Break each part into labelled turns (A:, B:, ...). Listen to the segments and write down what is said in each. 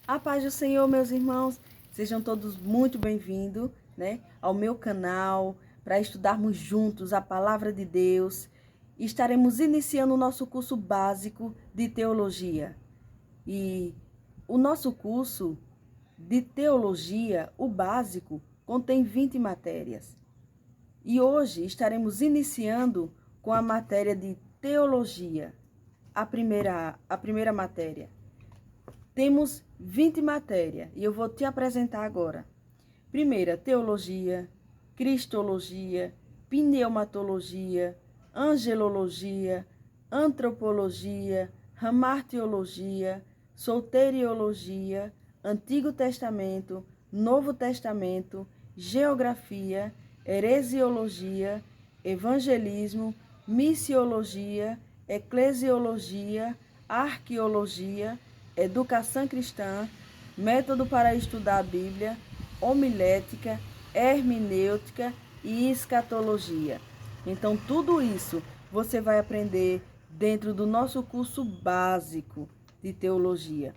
A: A paz do Senhor, meus irmãos, sejam todos muito bem-vindos, ao meu canal, para estudarmos juntos a palavra de Deus. Estaremos iniciando o nosso curso básico de teologia. E o nosso curso de teologia, o básico, contém 20 matérias. E hoje estaremos iniciando com a matéria de teologia, a primeira matéria. Temos 20 matérias e eu vou te apresentar agora. Primeira, teologia, cristologia, pneumatologia, angelologia, antropologia, hamartiologia, soteriologia, Antigo Testamento, Novo Testamento, geografia, heresiologia, evangelismo, missiologia, eclesiologia, arqueologia, educação cristã, método para estudar a Bíblia, homilética, hermenêutica e escatologia. Então, tudo isso você vai aprender dentro do nosso curso básico de teologia.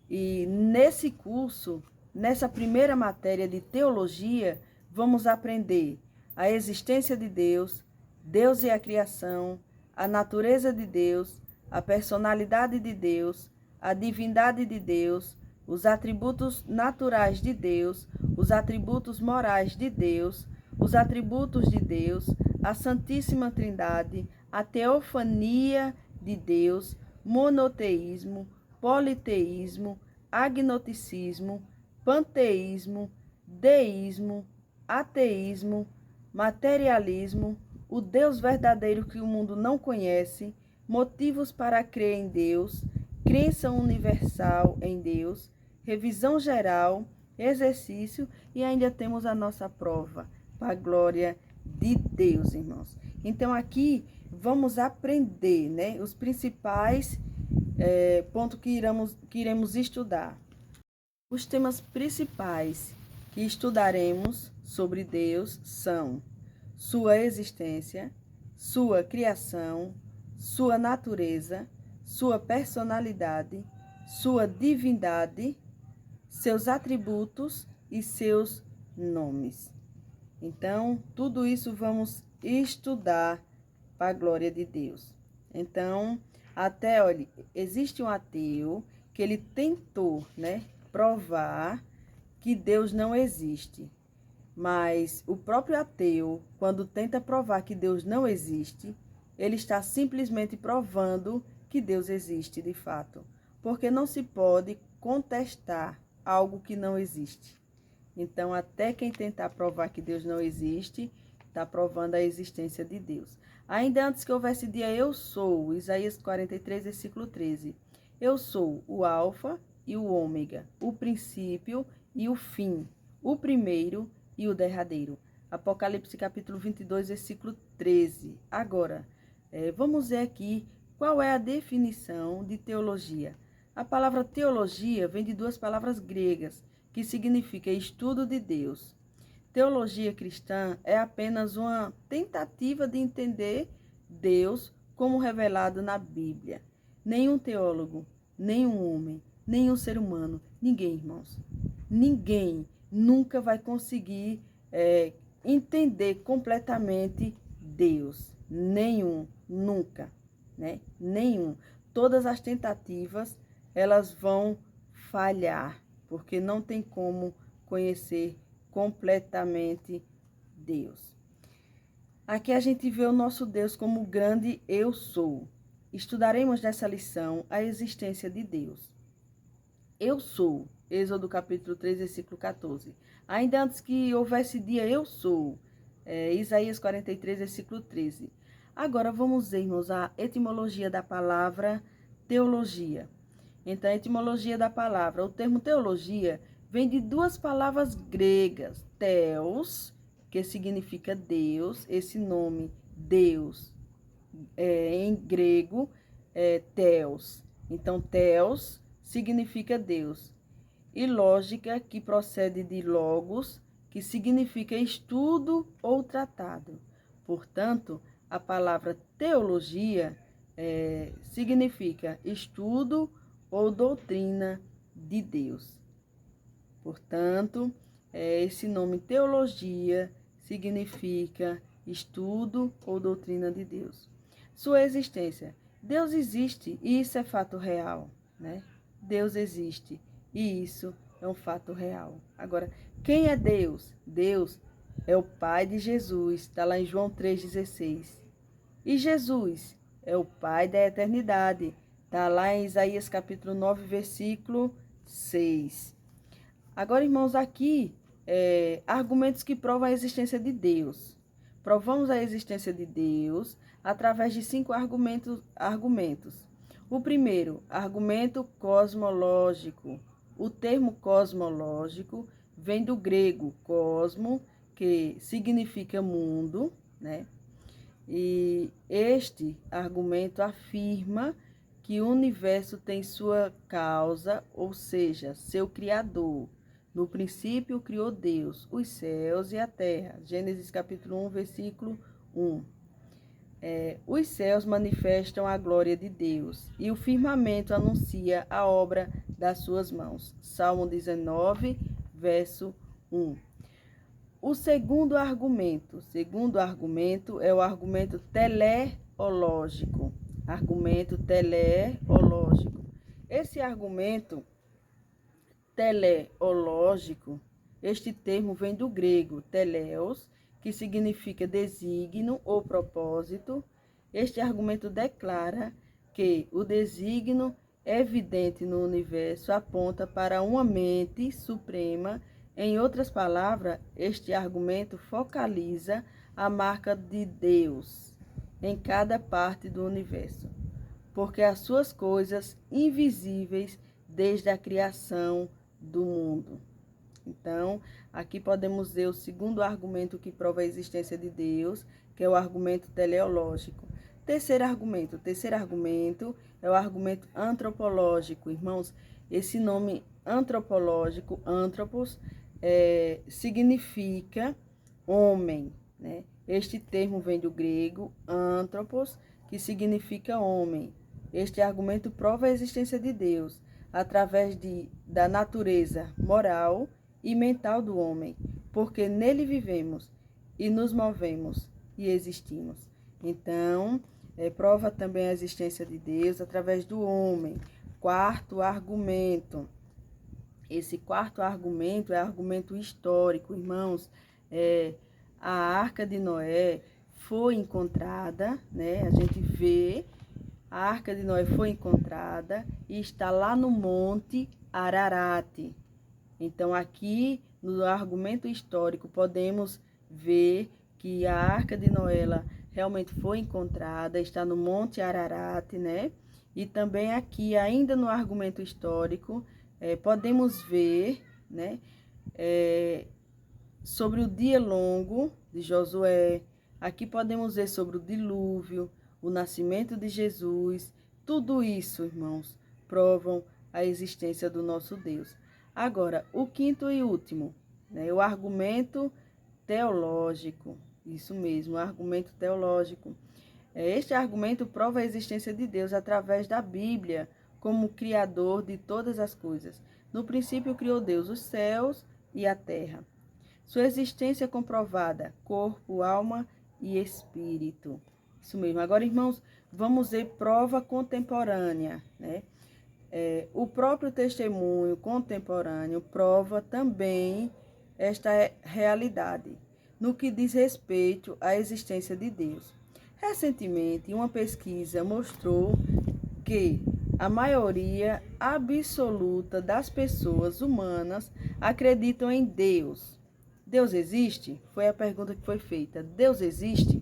A: E nesse curso, nessa primeira matéria de teologia, vamos aprender a existência de Deus, Deus e a criação, a natureza de Deus, a personalidade de Deus, a divindade de Deus, os atributos naturais de Deus, os atributos morais de Deus, os atributos de Deus, a Santíssima Trindade, a teofania de Deus, monoteísmo, politeísmo, agnosticismo, panteísmo, deísmo, ateísmo, materialismo, o Deus verdadeiro que o mundo não conhece, motivos para crer em Deus, crença universal em Deus, revisão geral, exercício e ainda temos a nossa prova, para a glória de Deus, irmãos. Então aqui vamos aprender, os principais pontos que iremos estudar. Os temas principais que estudaremos sobre Deus são sua existência, sua criação, sua natureza, sua personalidade, sua divindade, seus atributos e seus nomes. Então, tudo isso vamos estudar para a glória de Deus. Então, olha, existe um ateu que ele tentou, provar que Deus não existe. Mas o próprio ateu, quando tenta provar que Deus não existe, ele está simplesmente provando que Deus existe de fato. Porque não se pode contestar algo que não existe. Então, até quem tentar provar que Deus não existe, está provando a existência de Deus. Ainda antes que houvesse dia, eu sou, Isaías 43, versículo 13. Eu sou o alfa e o ômega, o princípio e o fim, o primeiro e o derradeiro. Apocalipse capítulo 22, versículo 13. Agora, vamos ver aqui qual é a definição de teologia. A palavra teologia vem de duas palavras gregas, que significa estudo de Deus. Teologia cristã é apenas uma tentativa de entender Deus como revelado na Bíblia. Nenhum teólogo, nenhum homem, nenhum ser humano, ninguém, irmãos, ninguém nunca vai conseguir entender completamente Deus. Nenhum, nunca, Nenhum. Todas as tentativas, elas vão falhar, porque não tem como conhecer completamente Deus. Aqui a gente vê o nosso Deus como o grande eu sou. Estudaremos nessa lição a existência de Deus. Eu sou, Êxodo capítulo 3, versículo 14. Ainda antes que houvesse dia, eu sou, Isaías 43, versículo 13. Agora vamos ver, irmãos, a etimologia da palavra teologia. Então, a etimologia da palavra. O termo teologia vem de duas palavras gregas. Theos, que significa Deus, esse nome Deus, em grego, Theos. Então, Theos significa Deus. E lógica, que procede de logos, que significa estudo ou tratado. Portanto, a palavra teologia significa estudo ou doutrina de Deus. Portanto, esse nome teologia significa estudo ou doutrina de Deus. Sua existência. Deus existe e isso é fato real, né? Deus existe e isso é um fato real. Agora, quem é Deus? Deus é o Pai de Jesus, está lá em João 3,16. E Jesus é o Pai da eternidade, está lá em Isaías capítulo 9, versículo 6. Agora, irmãos, aqui, argumentos que provam a existência de Deus. Provamos a existência de Deus através de 5 argumentos. O primeiro, argumento cosmológico. O termo cosmológico vem do grego cosmo, que significa mundo, né? E este argumento afirma que o universo tem sua causa, ou seja, seu criador. No princípio criou Deus os céus e a terra. Gênesis capítulo 1, versículo 1. Os céus manifestam a glória de Deus e o firmamento anuncia a obra das suas mãos. Salmo 19, verso 1. O segundo argumento é o argumento teleológico. Argumento teleológico. Esse argumento teleológico, este termo vem do grego teleos, que significa desígnio ou propósito. Este argumento declara que o desígnio evidente no universo aponta para uma mente suprema. Em outras palavras, este argumento focaliza a marca de Deus em cada parte do universo, porque as suas coisas invisíveis desde a criação do mundo. Então, aqui podemos ver o segundo argumento que prova a existência de Deus, que é o argumento teleológico. Terceiro argumento é o argumento antropológico. Irmãos, esse nome antropológico, antropos, significa homem, né? Este termo vem do grego antropos, que significa homem. Este argumento prova a existência de Deus através da natureza moral e mental do homem, porque nele vivemos e nos movemos e existimos. Então, prova também a existência de Deus através do homem. Quarto argumento. Esse quarto argumento é argumento histórico, irmãos. A Arca de Noé foi encontrada, né? A gente vê, a Arca de Noé foi encontrada e está lá no Monte Ararat. Então, aqui, no argumento histórico, podemos ver que a Arca de Noé realmente foi encontrada, está no Monte Ararat, né? E também aqui, ainda no argumento histórico, podemos ver, né, sobre o dia longo de Josué. Aqui podemos ver sobre o dilúvio, o nascimento de Jesus. Tudo isso, irmãos, provam a existência do nosso Deus. Agora, o quinto e último, né, o argumento teológico. Isso mesmo, o argumento teológico. Este argumento prova a existência de Deus através da Bíblia, como criador de todas as coisas. No princípio criou Deus os céus e a terra. Sua existência é comprovada, corpo, alma e espírito. Isso mesmo. Agora, irmãos, vamos ver prova contemporânea, né? O próprio testemunho contemporâneo prova também esta realidade, no que diz respeito à existência de Deus. Recentemente, uma pesquisa mostrou que a maioria absoluta das pessoas humanas acreditam em Deus. Deus existe? Foi a pergunta que foi feita. Deus existe?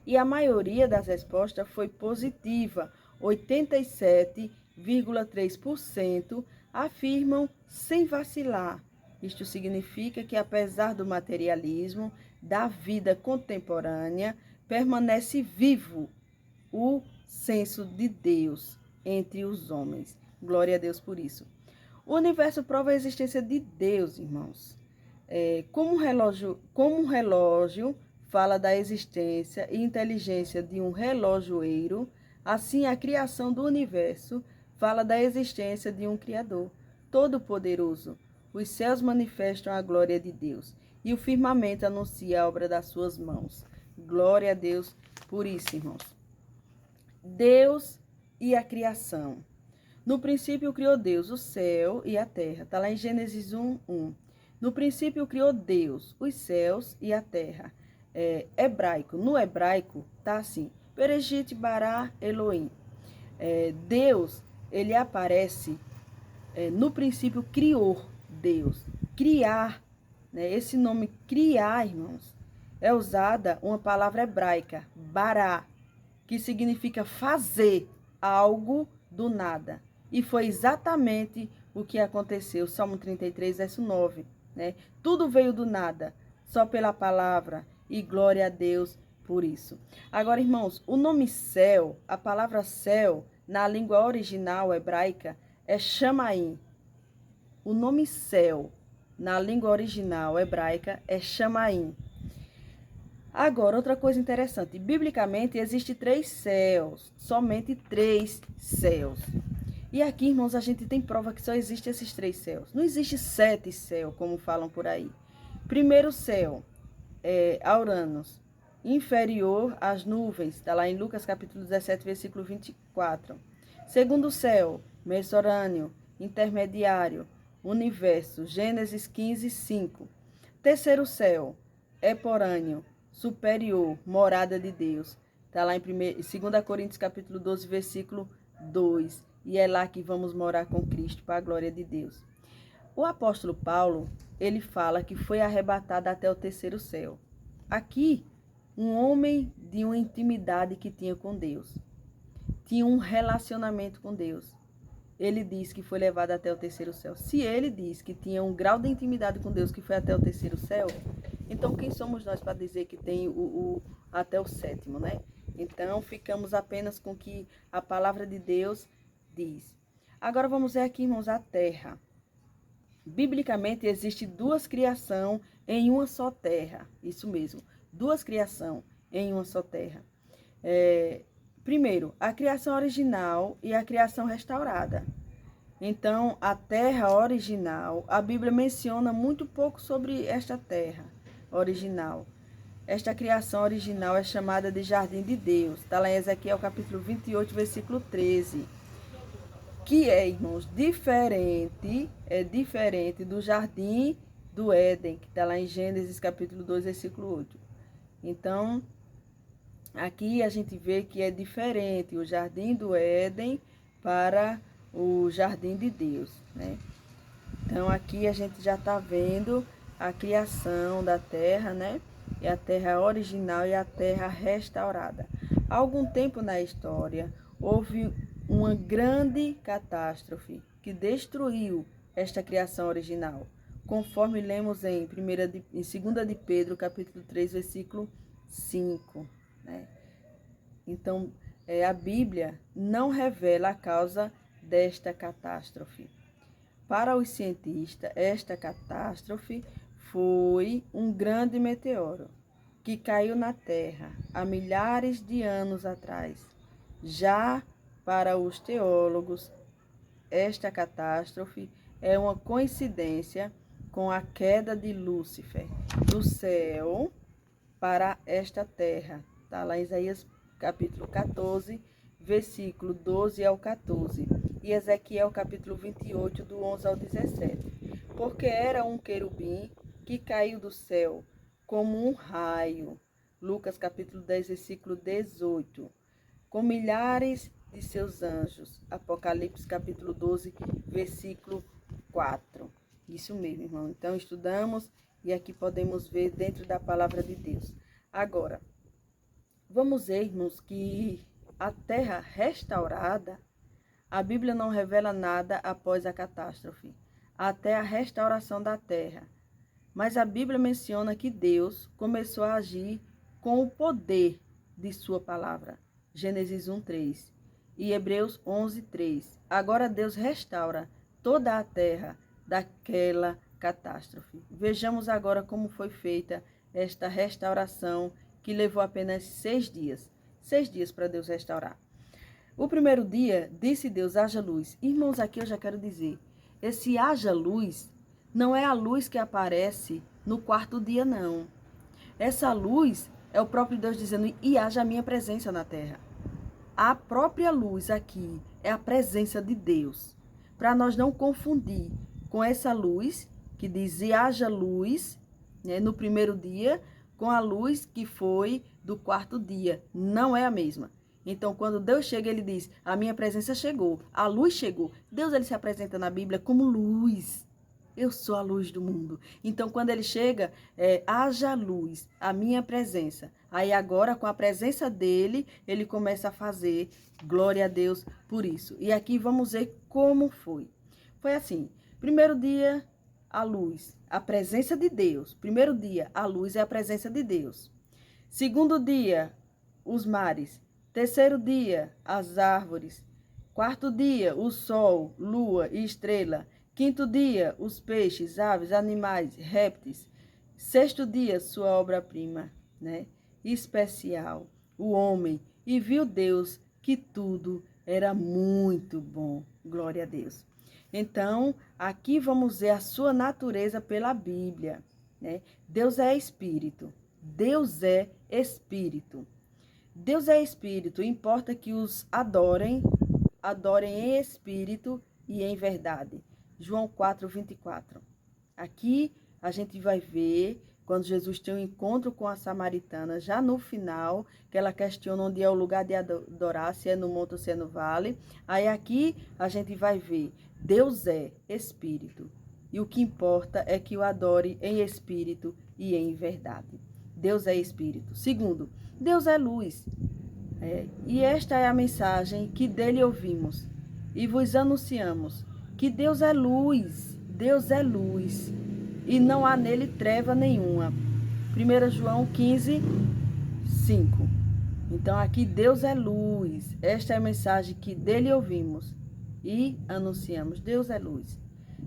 A: E a maioria das respostas foi positiva. 87,3% afirmam sem vacilar. Isto significa que, apesar do materialismo da vida contemporânea, permanece vivo o senso de Deus entre os homens. Glória a Deus por isso. O universo prova a existência de Deus, irmãos. Como um relógio fala da existência e inteligência de um relojoeiro, assim a criação do universo fala da existência de um Criador todo-poderoso. Os céus manifestam a glória de Deus e o firmamento anuncia a obra das suas mãos. Glória a Deus por isso, irmãos. Deus e a criação. No princípio criou Deus o céu e a terra. Está lá em Gênesis 1:1. No princípio criou Deus os céus e a terra. No hebraico está assim. Bereshit bara Elohim. Deus, ele aparece, no princípio criou Deus. Criar, né? Esse nome criar, irmãos, é usada uma palavra hebraica, bará, que significa fazer algo do nada. E foi exatamente o que aconteceu. Salmo 33, verso 9. Né? Tudo veio do nada, só pela palavra, e glória a Deus por isso. Agora, irmãos, o nome céu, a palavra céu, na língua original hebraica, é chamaim. O nome céu, na língua original hebraica, é chamaim. Agora, outra coisa interessante, biblicamente existem 3 céus, somente 3 céus. E aqui, irmãos, a gente tem prova que só existem esses 3 céus. Não existe 7 céus, como falam por aí. Primeiro céu é Auranos, inferior às nuvens, está lá em Lucas capítulo 17, versículo 24. Segundo céu, Messorâneo, intermediário, universo, Gênesis 15, 5. Terceiro céu, Eporâneo, superior, morada de Deus. Está lá em 2 Coríntios capítulo 12, versículo 2. E é lá que vamos morar com Cristo, para a glória de Deus. O apóstolo Paulo, ele fala que foi arrebatado até o terceiro céu. Aqui, um homem de uma intimidade que tinha com Deus. Tinha um relacionamento com Deus. Ele diz que foi levado até o terceiro céu. Se ele diz que tinha um grau de intimidade com Deus que foi até o terceiro céu, então quem somos nós para dizer que tem até o sétimo, né? Então ficamos apenas com o que a palavra de Deus diz. Agora vamos ver aqui, irmãos, a terra. Biblicamente existe 2 criações em uma só terra. Isso mesmo, 2 criações em uma só terra. Primeiro, a criação original e a criação restaurada. Então, a terra original, a Bíblia menciona muito pouco sobre esta terra original. Esta criação original é chamada de Jardim de Deus. Está lá em Ezequiel capítulo 28, versículo 13. Que é, irmãos, diferente do Jardim do Éden, que está lá em Gênesis capítulo 2, versículo 8. Então, aqui a gente vê que é diferente o Jardim do Éden para o Jardim de Deus, né? Então, aqui a gente já está vendo a criação da terra, né? E a terra original e a terra restaurada. Há algum tempo na história, houve uma grande catástrofe que destruiu esta criação original, conforme lemos em 2 de Pedro, capítulo 3, versículo 5. Né? Então, a Bíblia não revela a causa desta catástrofe. Para os cientistas, esta catástrofe foi um grande meteoro que caiu na Terra há milhares de anos atrás. Já para os teólogos, esta catástrofe é uma coincidência com a queda de Lúcifer do céu para esta terra. Está lá em Isaías capítulo 14, versículo 12 ao 14. E Ezequiel capítulo 28, do 11 ao 17. Porque era um querubim que caiu do céu como um raio. Lucas capítulo 10, versículo 18. Com milhares de seus anjos. Apocalipse capítulo 12, versículo 4. Isso mesmo, irmão. Então, estudamos e aqui podemos ver dentro da palavra de Deus. Agora, vamos ver, irmãos, que a terra restaurada, a Bíblia não revela nada após a catástrofe, até a restauração da terra. Mas a Bíblia menciona que Deus começou a agir com o poder de sua palavra. Gênesis 1:3 e Hebreus 11:3. Agora Deus restaura toda a terra daquela catástrofe. Vejamos agora como foi feita esta restauração que levou apenas 6 dias. 6 dias para Deus restaurar. O primeiro dia, disse Deus, haja luz. Irmãos, aqui eu já quero dizer, esse haja luz não é a luz que aparece no quarto dia, não. Essa luz é o próprio Deus dizendo, e haja a minha presença na terra. A própria luz aqui é a presença de Deus. Para nós não confundir com essa luz, que diz, e haja luz, né, no primeiro dia, com a luz que foi do quarto dia. Não é a mesma. Então, quando Deus chega, ele diz, a minha presença chegou, a luz chegou. Deus, ele se apresenta na Bíblia como luz. Eu sou a luz do mundo. Então, quando ele chega, haja luz, a minha presença. Aí agora, com a presença dele, ele começa a fazer, glória a Deus por isso. E aqui vamos ver como foi. Foi assim, primeiro dia, a luz, a presença de Deus. Primeiro dia, a luz é a presença de Deus. Segundo dia, os mares. Terceiro dia, as árvores. Quarto dia, o sol, lua e estrela. Quinto dia, os peixes, aves, animais, répteis. Sexto dia, sua obra-prima, né? Especial, o homem. E viu Deus que tudo era muito bom. Glória a Deus. Então, aqui vamos ver a sua natureza pela Bíblia, né? Deus é espírito. Deus é espírito. Deus é espírito, importa que os adorem em espírito e em verdade. João 4:24. Aqui a gente vai ver, quando Jesus tem um encontro com a samaritana, já no final, que ela questiona onde é o lugar de adorar, se é no monte ou se é no vale. Aí aqui a gente vai ver, Deus é espírito. E o que importa é que o adore em espírito e em verdade. Deus é espírito. Segundo, Deus é luz. E esta é a mensagem que dele ouvimos e vos anunciamos, que Deus é luz, e não há nele treva nenhuma. 1 João 15:5. Então aqui Deus é luz, esta é a mensagem que dele ouvimos e anunciamos, Deus é luz.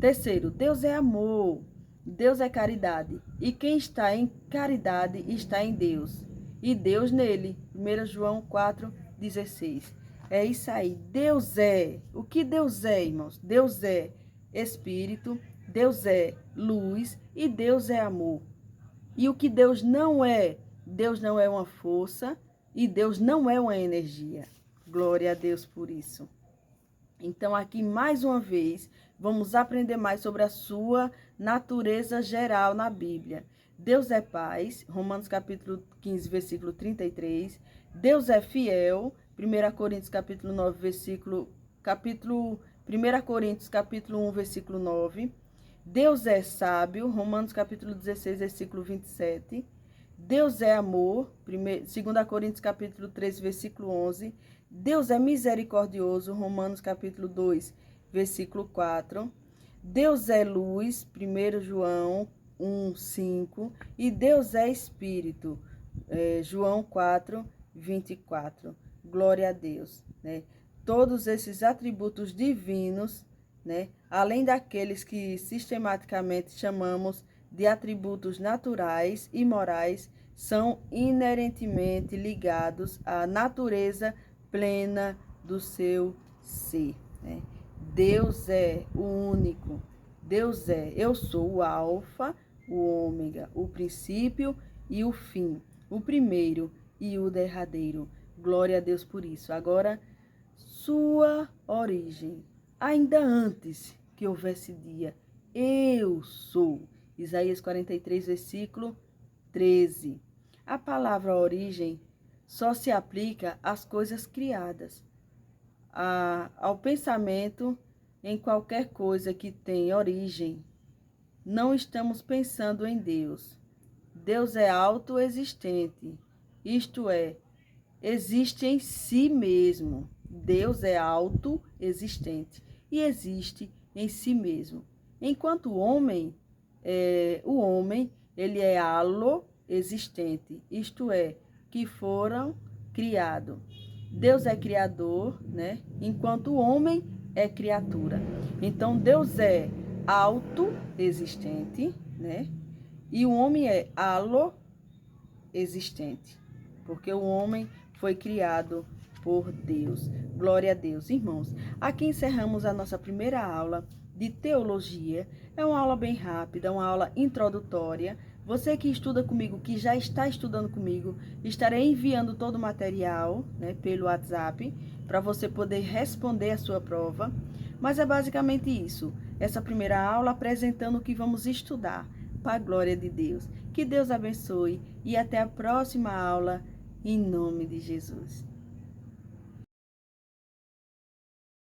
A: Terceiro, Deus é amor, Deus é caridade, e quem está em caridade está em Deus, e Deus nele. 1 João 4:16. É isso aí, Deus é. O que Deus é, irmãos? Deus é espírito, Deus é luz e Deus é amor. E o que Deus não é uma força e Deus não é uma energia. Glória a Deus por isso. Então, aqui, mais uma vez, vamos aprender mais sobre a sua natureza geral na Bíblia. Deus é paz, Romanos capítulo 15, versículo 33. Deus é fiel, 1 Coríntios capítulo 9, versículo... 1 Coríntios capítulo 1, versículo 9. Deus é sábio, Romanos capítulo 16, versículo 27. Deus é amor, 2 Coríntios capítulo 3, versículo 11. Deus é misericordioso, Romanos capítulo 2, versículo 4. Deus é luz, 1 João 1:5. E Deus é espírito, João 4:24. Glória a Deus, né? Todos esses atributos divinos, né? Além daqueles que sistematicamente chamamos de atributos naturais e morais, são inerentemente ligados à natureza plena do seu ser, né? Deus é o único, Deus é, eu sou o alfa, o ômega, o princípio e o fim, o primeiro e o derradeiro. Glória a Deus por isso. Agora, sua origem, ainda antes que houvesse dia, eu sou. Isaías 43, versículo 13. A palavra origem só se aplica às coisas criadas, ao pensamento em qualquer coisa que tem origem. Não estamos pensando em Deus. Deus é autoexistente, isto é, existe em si mesmo. Deus é autoexistente e existe em si mesmo. Enquanto o homem ele é aloexistente, isto é, que foram criados. Deus é criador, né? Enquanto o homem é criatura. Então, Deus é autoexistente, né? E o homem é aloexistente, porque o homem foi criado por Deus. Glória a Deus. Irmãos, aqui encerramos a nossa primeira aula de teologia. É uma aula bem rápida, uma aula introdutória. Você que estuda comigo, que já está estudando comigo, estarei enviando todo o material, né, pelo WhatsApp, para você poder responder a sua prova. Mas é basicamente isso. Essa primeira aula apresentando o que vamos estudar, para a glória de Deus. Que Deus abençoe e até a próxima aula, em nome de Jesus.